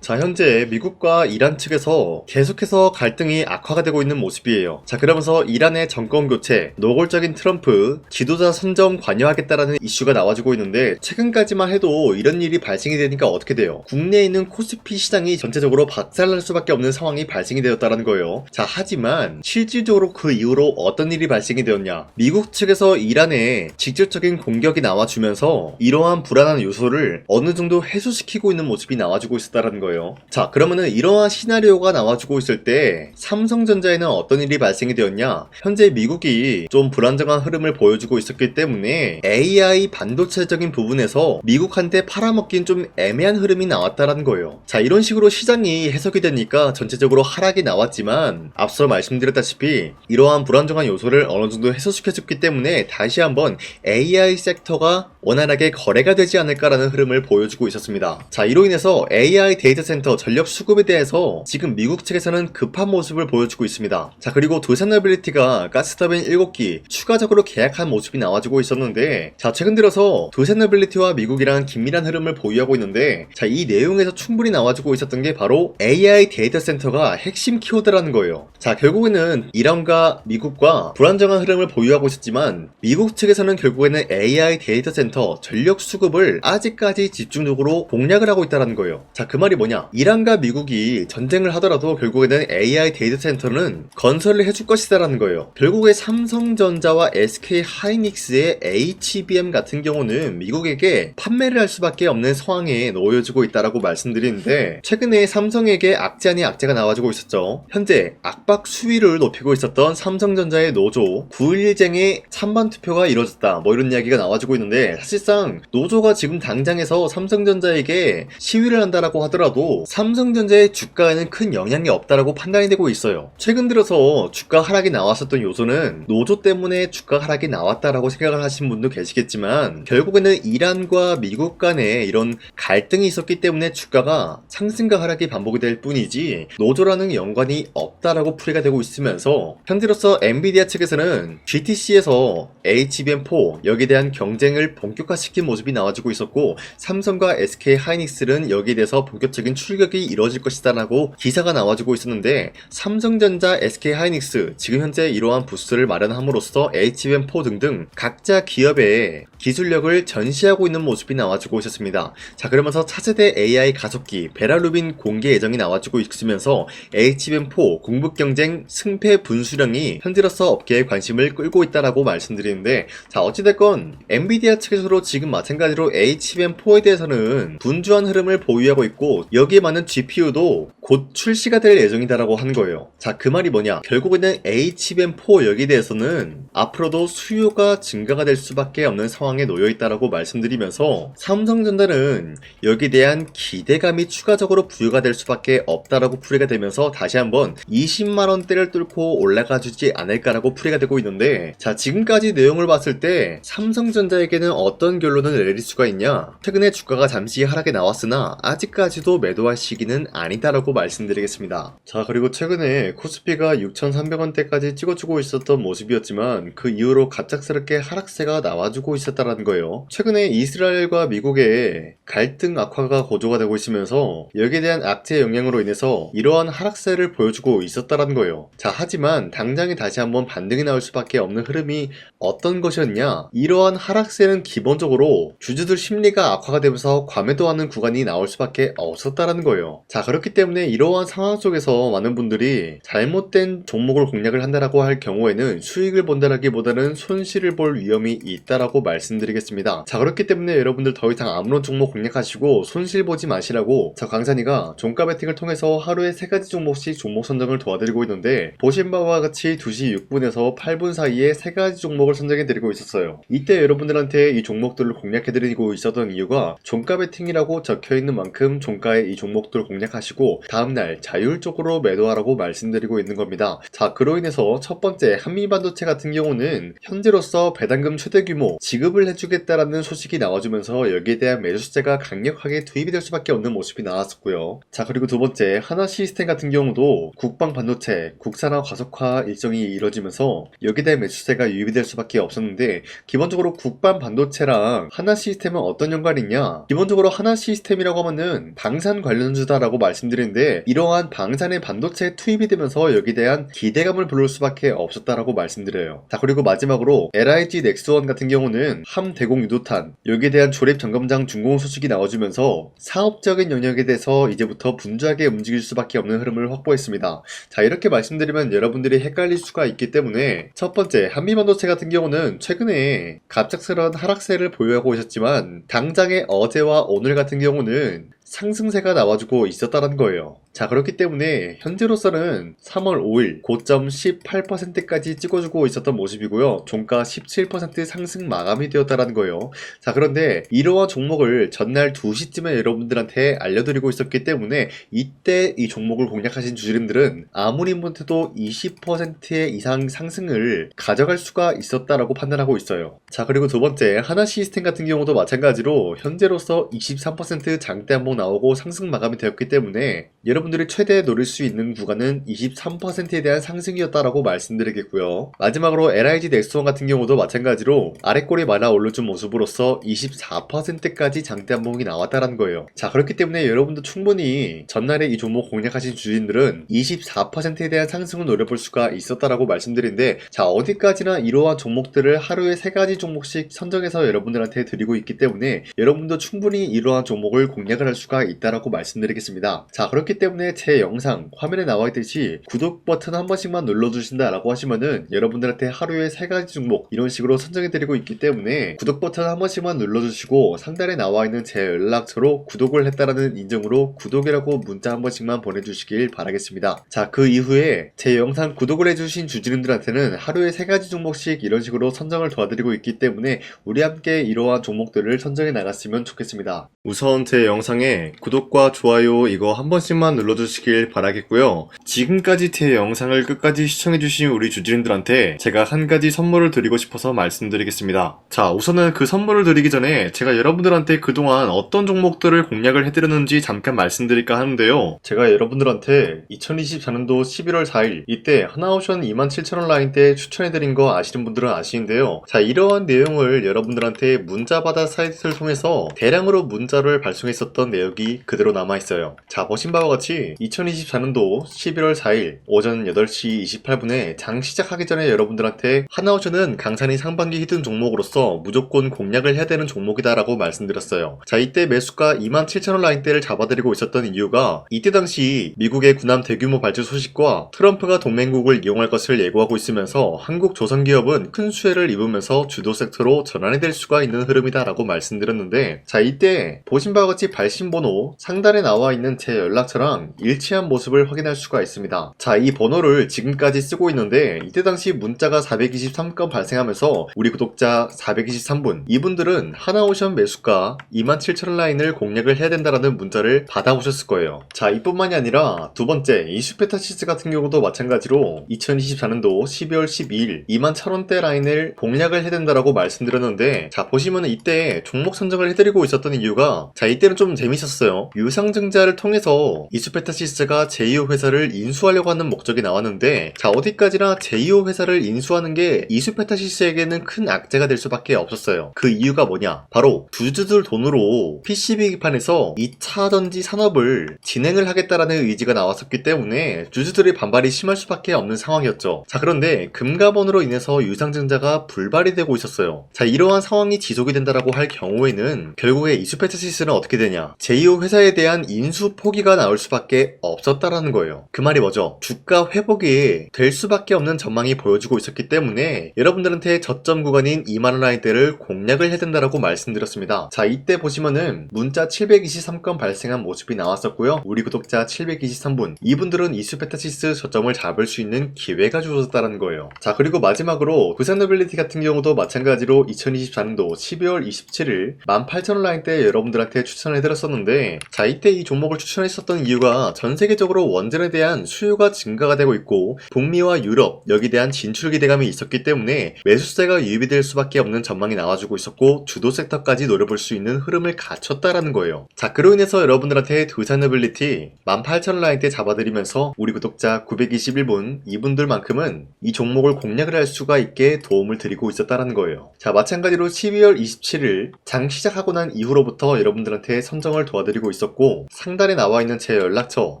자, 현재 미국과 이란 측에서 계속해서 갈등이 악화가 되고 있는 모습이에요. 자, 그러면서 이란의 정권 교체, 노골적인 트럼프, 지도자 선정 관여하겠다라는 이슈가 나와주고 있는데, 최근까지만 해도 이런 일이 발생이 되니까 어떻게 돼요? 국내에 있는 코스피 시장이 전체적으로 박살날 수밖에 없는 상황이 발생이 되었다는 거예요. 자, 하지만 실질적으로 그 이후로 어떤 일이 발생이 되었냐? 미국 측에서 이란에 직접적인 공격이 나와주면서 이러한 불안한 요소를 어느 정도 해소시키고 있는 모습이 나와주고 있었다는 거예요. 자, 그러면은 이러한 시나리오가 나와주고 있을 때 삼성전자에는 어떤 일이 발생이 되었냐? 현재 미국이 좀 불안정한 흐름을 보여주고 있었기 때문에 AI 반도체적인 부분에서 미국한테 팔아먹긴 좀 애매한 흐름이 나왔다라는 거예요. 자, 이런 식으로 시장이 해석이 되니까 전체적으로 하락이 나왔지만 앞서 말씀드렸다시피 이러한 불안정한 요소를 어느 정도 해소시켜줬기 때문에 다시 한번 AI 섹터가 원활하게 거래가 되지 않을까라는 흐름을 보여주고 있었습니다. 자, 이로 인해서 AI 데이터 센터 전력 수급에 대해서 지금 미국 측에서는 급한 모습을 보여주고 있습니다. 자, 그리고 두산어빌리티가 가스터빈 7기 추가적으로 계약한 모습이 나와주고 있었는데, 자, 최근 들어서 두산어빌리티와 미국이랑 긴밀한 흐름을 보유하고 있는데, 자, 이 내용에서 충분히 나와주고 있었던 게 바로 AI 데이터 센터가 핵심 키워드라는 거예요. 자, 결국에는 이란과 미국과 불안정한 흐름을 보유하고 있었지만 미국 측에서는 결국에는 AI 데이터 센터 전력 수급을 아직까지 집중적으로 공략을 하고 있다는 거예요. 자, 그 말이 뭐냐? 이란과 미국이 전쟁을 하더라도 결국에는 AI 데이터 센터는 건설을 해줄 것이다라는 거예요. 결국에 삼성전자와 SK 하이닉스의 HBM 같은 경우는 미국에게 판매를 할 수밖에 없는 상황에 놓여지고 있다라고 말씀드리는데, 최근에 삼성에게 악재 아닌 악재가 나와주고 있었죠. 현재 압박 수위를 높이고 있었던 삼성전자의 노조 9.11쟁의 찬반 투표가 이루어졌다, 뭐 이런 이야기가 나와주고 있는데, 사실상 노조가 지금 당장에서 삼성전자에게 시위를 한다라고 하더라도 삼성전자의 주가에는 큰 영향이 없다라고 판단이 되고 있어요. 최근 들어서 주가 하락이 나왔었던 요소는 노조 때문에 주가 하락이 나왔다라고 생각을 하신 분도 계시겠지만, 결국에는 이란과 미국 간에 이런 갈등이 있었기 때문에 주가가 상승과 하락이 반복이 될 뿐이지 노조라는 연관이 없다라고 풀이가 되고 있으면서, 현재로서 엔비디아 측에서는 GTC에서 HBM4 여기에 대한 경쟁을 본격화시킨 모습이 나와주고 있었고, 삼성과 SK 하이닉스는 여기에 대해서 본격적인 출격이 이루어질 것이다 라고 기사가 나와주고 있었는데, 삼성전자, SK 하이닉스 지금 현재 이러한 부스를 마련함으로써 HBM4 등등 각자 기업의 기술력을 전시하고 있는 모습이 나와주고 있었습니다. 자, 그러면서 차세대 AI 가속기 베라루빈 공개 예정이 나와주고 있으면서 HBM4 공급 경쟁 승패 분수령이 현재로서 업계의 관심을 끌고 있다라고 말씀드리는데, 자, 어찌됐건 엔비디아 측에서도 지금 마찬가지로 HBM4에 대해서는 분주한 흐름을 보유하고 있고, 여기에 맞는 GPU도 곧 출시가 될 예정이다라고 하는 거예요. 자, 그 말이 뭐냐? 결국에는 HBM4 여기에 대해서는 앞으로도 수요가 증가가 될 수밖에 없는 상황에 놓여 있다라고 말씀드리면서, 삼성전자는 여기에 대한 기대감이 추가적으로 부여가 될 수밖에 없다라고 풀이가 되면서 다시 한번 20만원대를 뚫고 올라가 주지 않을까라고 풀이가 되고 있는데, 자, 지금까지 내용을 봤을 때 삼성전자에게는 어떤 결론을 내릴 수가 있냐? 최근에 주가가 잠시 하락에 나왔으나 아직까지도 매도할 시기는 아니다라고 말씀드리겠습니다. 자, 그리고 최근에 코스피가 6,300원대까지 찍어주고 있었던 모습이었지만 그 이후로 갑작스럽게 하락세가 나와주고 있었다는 거예요. 최근에 이스라엘과 미국의 갈등 악화가 고조가 되고 있으면서 여기에 대한 악재 영향으로 인해서 이러한 하락세를 보여주고 있었다는 거예요. 자, 하지만 당장에 다시 한번 반등이 나올 수밖에 없는 흐름이 어떤 것이었냐? 이러한 하락세는 기본적으로 주주들 심리가 악화가 되면서 과매도하는 구간이 나올 수밖에 없었다는 거예요. 자, 그렇기 때문에 이러한 상황 속에서 많은 분들이 잘못된 종목을 공략을 한다라고 할 경우에는 수익을 본다라기보다는 손실을 볼 위험이 있다라고 말씀드리겠습니다. 자, 그렇기 때문에 여러분들 더 이상 아무런 종목 공략하시고 손실 보지 마시라고 저 강산이가 종가 베팅을 통해서 하루에 3가지 종목씩 종목 선정을 도와드리고 있는데, 보신 바와 같이 2시 6분에서 8분 사이에 3가지 종목을 선정해드리고 있었어요. 이때 여러분들한테 이 종목들을 공략해드리고 있었던 이유가 종가 베팅이라고 적혀있는 만큼 종가에 이 종목들을 공략하시고 다음날 자율적으로 매도하라고 말씀드리고 있는 겁니다. 자, 그로 인해서 첫 번째 한미반도체 같은 경우는 현재로서 배당금 최대 규모 지급을 유입을 해주겠다라는 소식이 나와주면서 여기에 대한 매수세가 강력하게 투입이 될 수밖에 없는 모습이 나왔었고요. 자, 그리고 두 번째 하나 시스템 같은 경우도 국방 반도체 국산화 과속화 일정이 이뤄지면서 여기에 대한 매수세가 유입이 될 수밖에 없었는데, 기본적으로 국방 반도체랑 하나 시스템은 어떤 연관이 있냐? 기본적으로 하나 시스템이라고 하면은 방산 관련주다라고 말씀드리는데, 이러한 방산의 반도체에 투입이 되면서 여기에 대한 기대감을 불러올 수밖에 없었다라고 말씀드려요. 자, 그리고 마지막으로 LIG 넥스원 같은 경우는 함대공 유도탄 여기에 대한 조립 점검장 준공 소식이 나와주면서 사업적인 영역에 대해서 이제부터 분주하게 움직일 수밖에 없는 흐름을 확보했습니다. 자, 이렇게 말씀드리면 여러분들이 헷갈릴 수가 있기 때문에, 첫 번째 한미반도체 같은 경우는 최근에 갑작스러운 하락세를 보유하고 있었지만 당장의 어제와 오늘 같은 경우는 상승세가 나와주고 있었다는 거예요. 자, 그렇기 때문에 현재로서는 3월 5일 고점 18%까지 찍어주고 있었던 모습이고요. 종가 17% 상승 마감이 되었다는 거예요. 자, 그런데 이러한 종목을 전날 2시쯤에 여러분들한테 알려드리고 있었기 때문에 이때 이 종목을 공략하신 주주님들은 아무리 못해도 20% 이상 상승을 가져갈 수가 있었다라고 판단하고 있어요. 자, 그리고 두 번째 하나 시스템 같은 경우도 마찬가지로 현재로서 23% 장대 한번 나오고 상승 마감이 되었기 때문에 여러분들이 최대 노릴 수 있는 구간은 23%에 대한 상승이었다라고 말씀드리겠고요. 마지막으로 LIG 넥스원 같은 경우도 마찬가지로 아래꼬리 말아 올려준 모습으로서 24%까지 장대 한봉이 나왔다는 거예요. 자, 그렇기 때문에 여러분도 충분히 전날에 이 종목 공략하신 주인들은 24%에 대한 상승을 노려볼 수가 있었다라고 말씀드리는데, 자, 어디까지나 이러한 종목들을 하루에 3가지 종목씩 선정해서 여러분들한테 드리고 있기 때문에 여러분도 충분히 이러한 종목을 공략을 할 수가 있다라고 말씀드리겠습니다. 자, 그렇기 때문에 제 영상 화면에 나와 있듯이 구독 버튼 한 번씩만 눌러주신다 라고 하시면은 여러분들한테 하루에 3가지 종목 이런 식으로 선정해드리고 있기 때문에 구독 버튼 한 번씩만 눌러주시고 상단에 나와 있는 제 연락처로 구독을 했다라는 인증으로 구독이라고 문자 한 번씩만 보내주시길 바라겠습니다. 자, 그 이후에 제 영상 구독을 해주신 주주님들한테는 하루에 3가지 종목씩 이런 식으로 선정을 도와드리고 있기 때문에 우리 함께 이러한 종목들을 선정해 나갔으면 좋겠습니다. 우선 제 영상에 구독과 좋아요 이거 한 번씩만 눌러주시길 바라겠고요. 지금까지 제 영상을 끝까지 시청해주신 우리 주주님들한테 제가 한 가지 선물을 드리고 싶어서 말씀드리겠습니다. 자, 우선은 그 선물을 드리기 전에 제가 여러분들한테 그동안 어떤 종목들을 공략을 해드렸는지 잠깐 말씀드릴까 하는데요. 제가 여러분들한테 2024년도 11월 4일 이때 하나오션 27,000원 라인 때 추천해드린 거 아시는 분들은 아시는데요. 자, 이러한 내용을 여러분들한테 문자받아 사이트를 통해서 대량으로 문자를 발송했었던 내역이 그대로 남아있어요. 자, 보신 바와 같이 2024년도 11월 4일 오전 8시 28분에 장 시작하기 전에 여러분들한테 하나오션은 강산이 상반기 히든 종목으로서 무조건 공략을 해야 되는 종목이다 라고 말씀드렸어요. 자, 이때 매수가 27,000원 라인대를 잡아드리고 있었던 이유가 이때 당시 미국의 군함 대규모 발주 소식과 트럼프가 동맹국을 이용할 것을 예고하고 있으면서 한국 조선기업은 큰 수혜를 입으면서 주도 섹터로 전환이 될 수가 있는 흐름이다 라고 말씀드렸는데, 자, 이때 보신 바와 같이 발신번호 상단에 나와 있는 제 연락처랑 일치한 모습을 확인할 수가 있습니다. 자, 이 번호를 지금까지 쓰고 있는데 이때 당시 문자가 423건 발생하면서 우리 구독자 423분 이분들은 하나오션 매수가 27,000원 라인을 공략을 해야 된다라는 문자를 받아오셨을 거예요. 자, 이뿐만이 아니라 두 번째 이슈페타시스 같은 경우도 마찬가지로 2024년도 12월 12일 21,000원대 라인을 공략을 해야 된다라고 말씀드렸는데, 자, 보시면은 이때 종목 선정을 해드리고 있었던 이유가, 자, 이때는 좀 재밌었어요. 유상증자를 통해서 이슈페타시스가 제2호 회사를 인수하려고 하는 목적이 나왔는데, 자, 어디까지나 제2호 회사를 인수하는 게 이슈페타시스에게는 큰 악재가 될 수밖에 없었어요. 그 이유가 뭐냐? 바로 주주들 돈으로 PCB기판에서 2차 전지 산업을 진행을 하겠다라는 의지가 나왔었기 때문에 주주들의 반발이 심할 수밖에 없는 상황이었죠. 자, 그런데 금가번으로 인해서 유상증자가 불발이 되고 있었어요. 자, 이러한 상황이 지속이 된다라고 할 경우에는 결국에 이슈페타시스는 어떻게 되냐? 제2호 회사에 대한 인수 포기가 나올 수밖에 없었다라는 거예요. 그 말이 뭐죠? 주가 회복이 될 수밖에 없는 전망이 보여지고 있었기 때문에 여러분들한테 저점 구간인 2만원 라인대를 공략을 해야 된다라고 말씀드렸습니다. 자, 이때 보시면은 문자 723건 발생한 모습이 나왔었고요. 우리 구독자 723분 이분들은 이슈페타시스 저점을 잡을 수 있는 기회가 주어졌다는 거예요. 자, 그리고 마지막으로 부산노빌리티 같은 경우도 마찬가지로 2024년도 12월 27일 18,000원 라인대 여러분들한테 추천을 해드렸었는데, 있었는데, 자, 이때 이 종목을 추천했었던 이유가 전 세계적으로 원전에 대한 수요가 증가가 되고 있고 북미와 유럽 여기에 대한 진출 기대감이 있었기 때문에 매수세가 유입이 될 수밖에 없는 전망이 나와주고 있었고 주도 섹터까지 노려볼 수 있는 흐름을 갖췄다라는 거예요. 자, 그로 인해서 여러분들한테 두산에빌리티 18,000원 라인대 잡아드리면서 우리 구독자 921분 이분들만큼은 이 종목을 공략을 할 수가 있게 도움을 드리고 있었다라는 거예요. 자, 마찬가지로 12월 27일 장 시작하고 난 이후로부터 여러분들한테 선정을 도와드리고 있었고 상단에 나와 있는 제 연락처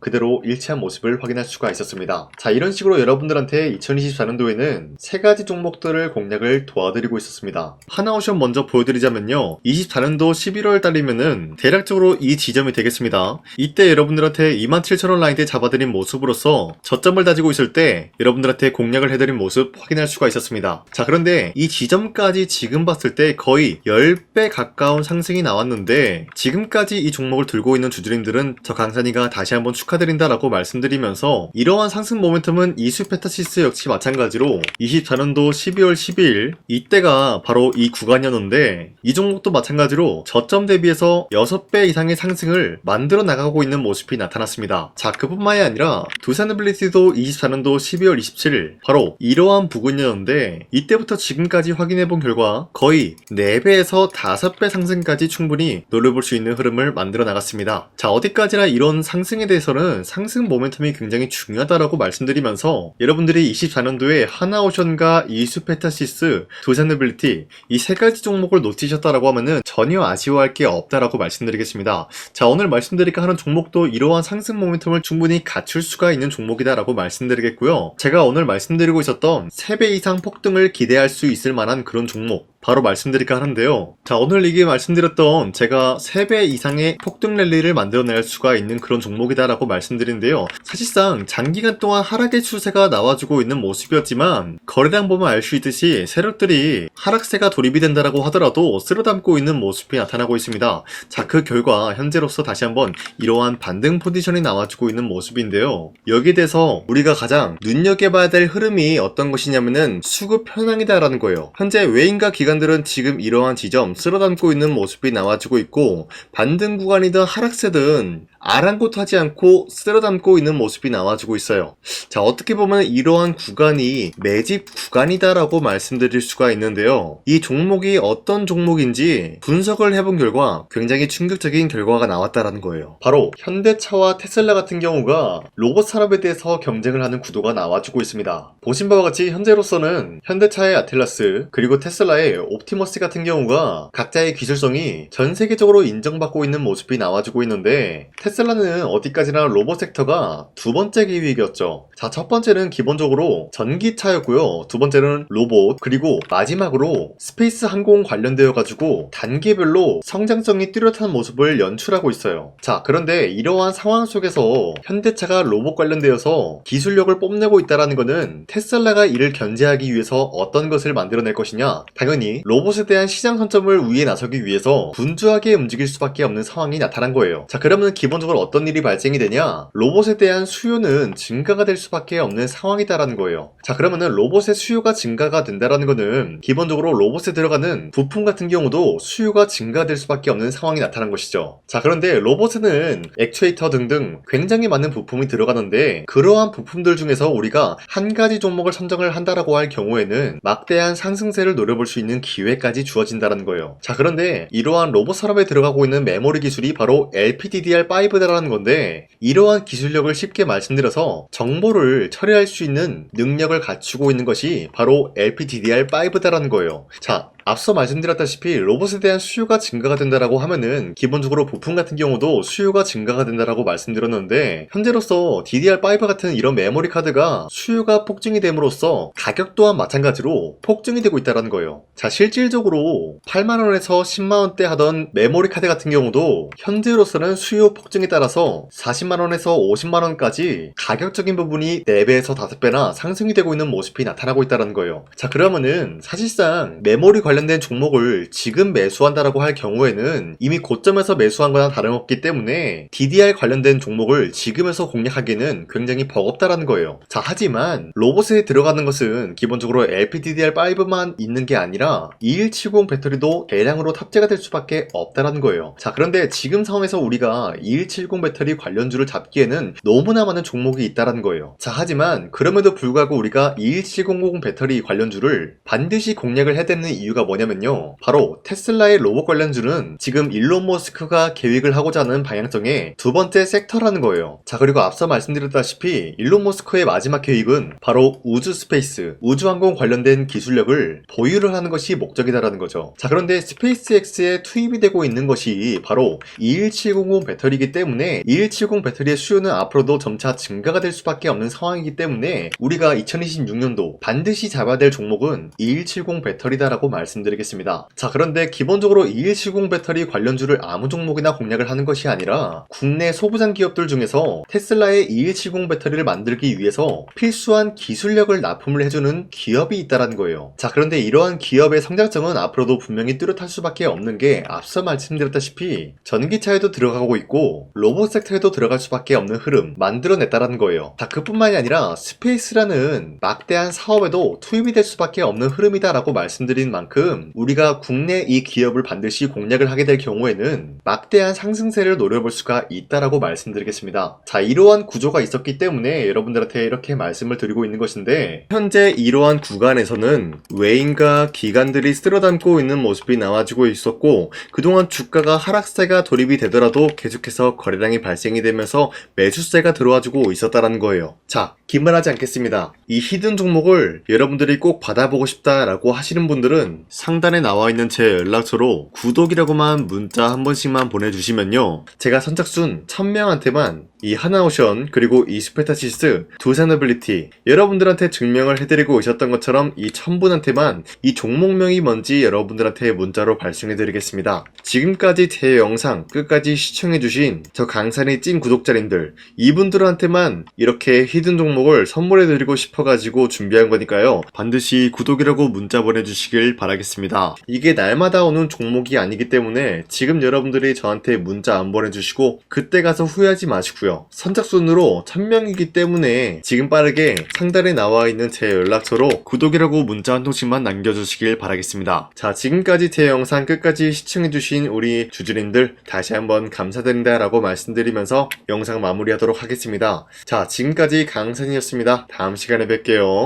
그대로 일치한 모습을 확인할 수가 있었습니다. 자, 이런 식으로 여러분들한테 2024년도에는 세 가지 종목들을 공략을 도와드리고 있었습니다. 하나오션 먼저 보여드리자면요, 24년도 11월 달이면은 대략적으로 이 지점이 되겠습니다. 이때 여러분들한테 27,000원 라인대 잡아드린 모습으로서 저점을 다지고 있을 때 여러분들한테 공략을 해드린 모습 확인할 수가 있었습니다. 자, 그런데 이 지점까지 지금 봤을 때 거의 10배 가까운 상승이 나왔는데 지금까지 이 종목을 들고 있는 주주님들은 저 강산이가 다시 한번 축하드린다라고 말씀드리면서 이러한 상승 모멘텀은 이수페타시스 역시 마찬가지로 24년도 12월 12일 이때가 바로 이 구간이었는데 이 종목도 마찬가지로 저점 대비해서 6배 이상의 상승을 만들어 나가고 있는 모습이 나타났습니다. 자, 그뿐만이 아니라 두산에빌리티도 24년도 12월 27일 바로 이러한 부근이었는데 이때부터 지금까지 확인해본 결과 거의 4배에서 5배 상승까지 충분히 노려볼 수 있는 흐름을 만들어 나갔습니다. 자, 어디까지나 이런 상승에 대해서는 상승 모멘텀이 굉장히 중요하다라고 말씀드리면서 여러분들이 24년도에 하나오션과 이수페타시스, 두산에빌리티 이 세 가지 종목을 놓치셨다라고 하면은 전혀 아쉬워할 게 없다라고 말씀드리겠습니다. 자, 오늘 말씀드릴까 하는 종목도 이러한 상승 모멘텀을 충분히 갖출 수가 있는 종목이다라고 말씀드리겠고요. 제가 오늘 말씀드리고 있었던 3배 이상 폭등을 기대할 수 있을 만한 그런 종목 바로 말씀드릴까 하는데요. 자, 오늘 이게 말씀드렸던 제가 3배 이상의 폭등 랠리를 만들어낼 수가 있는 그런 종목이다라고 말씀드린데요. 사실상 장기간 동안 하락의 추세가 나와주고 있는 모습이었지만 거래량 보면 알 수 있듯이 세력들이 하락세가 돌입이 된다라고 하더라도 쓸어담고 있는 모습이 나타나고 있습니다. 자, 그 결과 현재로서 다시 한번 이러한 반등 포지션이 나와주고 있는 모습인데요. 여기에 대해서 우리가 가장 눈여겨봐야 될 흐름이 어떤 것이냐면은 수급 현황이다라는 거예요. 현재 외인과 기관들은 지금 이러한 지점 쓸어담고 있는 모습이 나와주고 있고 반등 구간이든 하락세든 아랑곳하지 않고 쓸어담고 있는 모습이 나와주고 있어요. 자, 어떻게 보면 이러한 구간이 매집 구간이다라고 말씀드릴 수가 있는데요. 이 종목이 어떤 종목인지 분석을 해본 결과 굉장히 충격적인 결과가 나왔다라는 거예요. 바로 현대차와 테슬라 같은 경우가 로봇 산업에 대해서 경쟁을 하는 구도가 나와주고 있습니다. 보신 바와 같이 현재로서는 현대차의 아틀라스 그리고 테슬라의 옵티머스 같은 경우가 각자의 기술성이 전 세계적으로 인정받고 있는 모습이 나와주고 있는데 테슬라는 어디까지나 로봇 섹터가 두 번째 기획이었죠. 자, 첫 번째는 기본적으로 전기차였고요. 두 번째는 로봇, 그리고 마지막으로 스페이스 항공 관련되어 가지고 단계별로 성장성이 뚜렷한 모습을 연출하고 있어요. 자, 그런데 이러한 상황 속에서 현대차가 로봇 관련되어서 기술력을 뽐내고 있다는 것은 테슬라가 이를 견제하기 위해서 어떤 것을 만들어낼 것이냐, 당연히 로봇에 대한 시장 선점을 위해 나서기 위해서 분주하게 움직일 수밖에 없는 상황이 나타난 거예요. 자, 그러면 기본적으로 어떤 일이 발생이 되냐, 로봇에 대한 수요는 증가가 될 수밖에 없는 상황이다라는 거예요. 자, 그러면은 로봇의 수요가 증가가 된다라는 거는 기본적으로 로봇에 들어가는 부품 같은 경우도 수요가 증가될 수밖에 없는 상황이 나타난 것이죠. 자, 그런데 로봇에는 액추에이터 등등 굉장히 많은 부품이 들어가는데 그러한 부품들 중에서 우리가 한 가지 종목을 선정을 한다라고 할 경우에는 막대한 상승세를 노려볼 수 있는 기회까지 주어진다는 거예요. 자, 그런데 이러한 로봇 산업에 들어가고 있는 메모리 기술이 바로 LPDDR5다라는 건데 이러한 기술력을 쉽게 말씀드려서 정보를 처리할 수 있는 능력을 갖추고 있는 것이 바로 LPDDR5다라는 거예요. 자, 앞서 말씀드렸다시피 로봇에 대한 수요가 증가가 된다라고 하면은 기본적으로 부품 같은 경우도 수요가 증가가 된다라고 말씀드렸는데 현재로서 DDR5 같은 이런 메모리 카드가 수요가 폭증이 됨으로써 가격 또한 마찬가지로 폭증이 되고 있다는 거예요. 자, 실질적으로 8만원에서 10만원대 하던 메모리 카드 같은 경우도 현재로서는 수요 폭증에 따라서 40만원에서 50만원까지 가격적인 부분이 4배에서 5배나 상승이 되고 있는 모습이 나타나고 있다는 거예요. 자, 그러면은 사실상 메모리 관련 관련된 종목을 지금 매수한다라고 할 경우에는 이미 고점에서 매수한 거나 다름없기 때문에 DDR 관련된 종목을 지금에서 공략하기는 굉장히 버겁다라는 거예요. 자, 하지만 로봇에 들어가는 것은 기본적으로 LPDDR5만 있는 게 아니라 2170 배터리도 대량으로 탑재가 될 수밖에 없다라는 거예요. 자, 그런데 지금 상황에서 우리가 2170 배터리 관련주를 잡기에는 너무나 많은 종목이 있다라는 거예요. 자, 하지만 그럼에도 불구하고 우리가 2170 배터리 관련주를 반드시 공략을 해야 되는 이유가 뭐냐면요, 바로 테슬라의 로봇 관련주는 지금 일론 머스크가 계획을 하고자 하는 방향성의 두 번째 섹터라는 거예요. 자, 그리고 앞서 말씀드렸다시피 일론 머스크의 마지막 계획은 바로 우주 스페이스, 우주항공 관련된 기술력을 보유를 하는 것이 목적이다라는 거죠. 자, 그런데 스페이스X에 투입이 되고 있는 것이 바로 21700 배터리이기 때문에 2170 배터리의 수요는 앞으로도 점차 증가가 될 수밖에 없는 상황이기 때문에 우리가 2026년도 반드시 잡아야 될 종목은 2170 배터리다라고 말씀드리겠습니다. 자, 그런데 기본적으로 2170 배터리 관련주를 아무 종목이나 공략을 하는 것이 아니라 국내 소부장 기업들 중에서 테슬라의 2170 배터리를 만들기 위해서 필수한 기술력을 납품을 해주는 기업이 있다는 거예요. 자, 그런데 이러한 기업의 성장성은 앞으로도 분명히 뚜렷할 수밖에 없는 게 앞서 말씀드렸다시피 전기차에도 들어가고 있고 로봇 섹터에도 들어갈 수밖에 없는 흐름 만들어냈다는 거예요. 자, 그뿐만이 아니라 스페이스라는 막대한 사업에도 투입이 될 수밖에 없는 흐름이다라고 말씀드린 만큼 우리가 국내 이 기업을 반드시 공략을 하게 될 경우에는 막대한 상승세를 노려볼 수가 있다라고 말씀드리겠습니다. 자, 이러한 구조가 있었기 때문에 여러분들한테 이렇게 말씀을 드리고 있는 것인데, 현재 이러한 구간에서는 외인과 기관들이 쓸어담고 있는 모습이 나와주고 있었고, 그동안 주가가 하락세가 돌입이 되더라도 계속해서 거래량이 발생이 되면서 매수세가 들어와주고 있었다는 거예요. 자, 긴말하지 않겠습니다. 이 히든 종목을 여러분들이 꼭 받아보고 싶다라고 하시는 분들은 상단에 나와 있는 제 연락처로 구독이라고만 문자 한 번씩만 보내주시면요, 제가 선착순 1000명한테만 이 하나오션 그리고 이 스페타시스 두산어빌리티 여러분들한테 증명을 해드리고 있었던 것처럼 이 1000분한테만 이 종목명이 뭔지 여러분들한테 문자로 발송해드리겠습니다. 지금까지 제 영상 끝까지 시청해주신 저 강산의 찐 구독자님들, 이분들한테만 이렇게 히든 종목을 선물해드리고 싶어가지고 준비한 거니까요, 반드시 구독이라고 문자 보내주시길 바라겠습니다. 이게 날마다 오는 종목이 아니기 때문에 지금 여러분들이 저한테 문자 안 보내주시고 그때 가서 후회하지 마시고요, 선착순으로 1000명이기 때문에 지금 빠르게 상단에 나와 있는 제 연락처로 구독이라고 문자 한 통씩만 남겨주시길 바라겠습니다. 자, 지금까지 제 영상 끝까지 시청해주신 우리 주주님들 다시 한번 감사드린다 라고 말씀드리면서 영상 마무리하도록 하겠습니다. 자, 지금까지 강산이었습니다. 다음 시간에 뵐게요.